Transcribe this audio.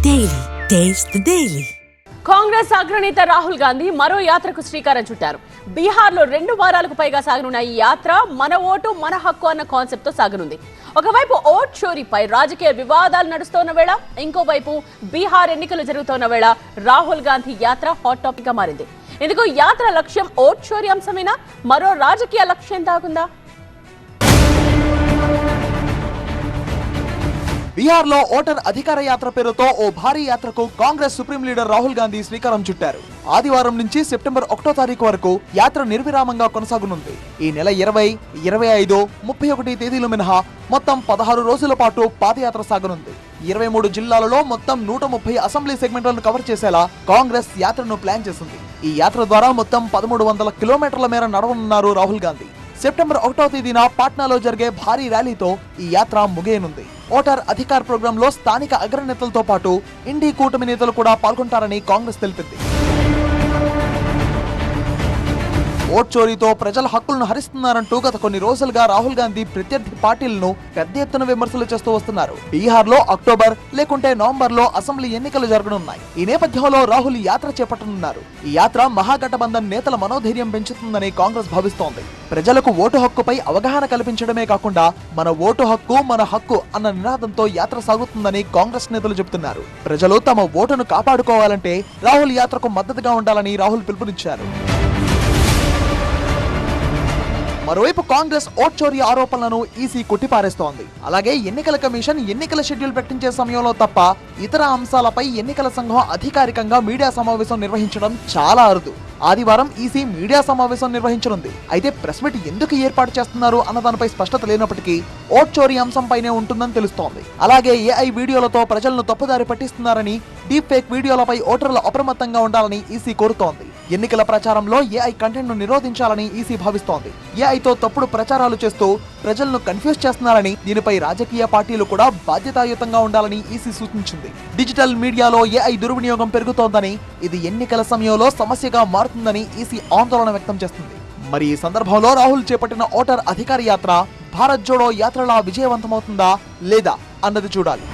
Daily. Taste the Daily. Congress అగ్రనేత రాహుల్ గాంధీ మరో యాత్రకు శ్రీకారం చుట్టారు. బీహార్లో 2 వారాలకు పైగా సాగనున్న ఈ యాత్ర మన ఓటు మన హక్కు అన్న కాన్సెప్ట్ తో సాగనుంది. ఒకవైపు ఓట్ చోరీపై రాజకీయ వివాదాలు నడుస్తున్న వేళ, ఇంకోవైపు బీహార్ ఎన్నికలు జరుగుతున్న వేళ రాహుల్ గాంధీ యాత్ర హాట్ టాపిక్ గా మారింది. ఇందుకు యాత్ర లక్ష్యం ఓట్ చోరీ అంశమేనా, మరో రాజకీయ లక్ష్యం దాగుందా? బీహార్ లో ఓటర్ అధికార యాత్ర పేరుతో ఓ భారీ యాత్రకు కాంగ్రెస్ సుప్రీం లీడర్ రాహుల్ గాంధీ శ్రీకారం చుట్టారు. ఆదివారం నుంచి సెప్టెంబర్ 1వ తారీఖు వరకు యాత్ర నిర్విరామంగా కొనసాగనుంది. ఈ నెల 20, 25, 31 తేదీలు మినహా మొత్తం 16 రోజుల పాటు పాదయాత్ర సాగనుంది. 23 జిల్లాలలో మొత్తం 130 అసెంబ్లీ సెగ్మెంట్లను కవర్ చేసేలా కాంగ్రెస్ యాత్రను ప్లాన్ చేసింది. ఈ యాత్ర ద్వారా మొత్తం 1300 కిలోమీటర్ల మేర నడవనున్నారు రాహుల్ గాంధీ. సెప్టెంబర్ 1వ తేదీన పాట్నాలో జరిగే భారీ ర్యాలీతో ఈ యాత్ర ముగియనుంది. ఓటర్ అధికార్ ప్రోగ్రామ్ లో స్థానిక అగ్రనేతలతో పాటు ఇండీ కూటమి నేతలు కూడా పాల్గొంటారని కాంగ్రెస్ తెలిపింది. ఓట్ చోరీతో ప్రజల హక్కులను హరిస్తున్నారంటూ గత కొన్ని రోజులుగా రాహుల్ గాంధీ ప్రత్యర్థి పార్టీలను పెద్ద ఎత్తున విమర్శలు చేస్తూ వస్తున్నారు. బీహార్ లో అక్టోబర్ లేకుంటే నవంబర్ లో అసెంబ్లీ ఎన్నికలు జరగనున్నాయి. ఈ నేపథ్యంలో రాహుల్ యాత్ర చేపట్టనున్నారు. ఈ యాత్ర మహాగఠబంధన్ నేతల మనోధైర్యం పెంచుతుందని కాంగ్రెస్ భావిస్తోంది. ప్రజలకు ఓటు హక్కుపై అవగాహన కల్పించడమే కాకుండా మన ఓటు హక్కు మన హక్కు అన్న నినాదంతో యాత్ర సాగుతుందని కాంగ్రెస్ నేతలు చెబుతున్నారు. ప్రజలు తమ ఓటును కాపాడుకోవాలంటే రాహుల్ యాత్రకు మద్దతుగా ఉండాలని రాహుల్ పిలుపునిచ్చారు. మరోవైపు కాంగ్రెస్ ఓట్ చోరీ ఆరోపణలను ఈసీ కొట్టిపారేస్తోంది. అలాగే ఎన్నికల కమిషన్ ఎన్నికల షెడ్యూల్ ప్రకటించే సమయంలో తప్ప ఇతర అంశాలపై ఎన్నికల సంఘం అధికారికంగా మీడియా సమావేశం నిర్వహించడం చాలా అరుదు. ఆదివారం ఈసీ మీడియా సమావేశం నిర్వహించనుంది. అయితే ప్రెస్ మీట్ ఎందుకు ఏర్పాటు చేస్తున్నారు అన్న దానిపై స్పష్టత లేనప్పటికీ ఓట్ చోరీ అంశంపైనే ఉంటుందని తెలుస్తోంది. అలాగే ఏఐ వీడియోలతో ప్రజలను తప్పుదారి పట్టిస్తున్నారని, డీప్ ఫేక్ వీడియోలపై ఓటర్లు అప్రమత్తంగా ఉండాలని ఈసీ కోరుతోంది. ఎన్నికల ప్రచారంలో ఏఐ కంటెంట్ ను నిరోధించాలని ఈసీ భావిస్తోంది. ఏఐతో తప్పుడు ప్రచారాలు చేస్తూ ప్రజలను కన్ఫ్యూజ్ చేస్తున్నారని, దీనిపై రాజకీయ పార్టీలు కూడా బాధ్యతాయుతంగా ఉండాలని ఈసీ సూచించింది. డిజిటల్ మీడియాలో ఏఐ దుర్వినియోగం పెరుగుతోందని, ఇది ఎన్నికల సమయంలో సమస్యగా మారుతుందని ఈసీ ఆందోళన వ్యక్తం చేస్తుంది. మరి ఈ సందర్భంలో రాహుల్ చేపట్టిన ఓటర్ అధికార యాత్ర భారత్ జోడో యాత్రలా విజయవంతమవుతుందా లేదా అన్నది చూడాలి.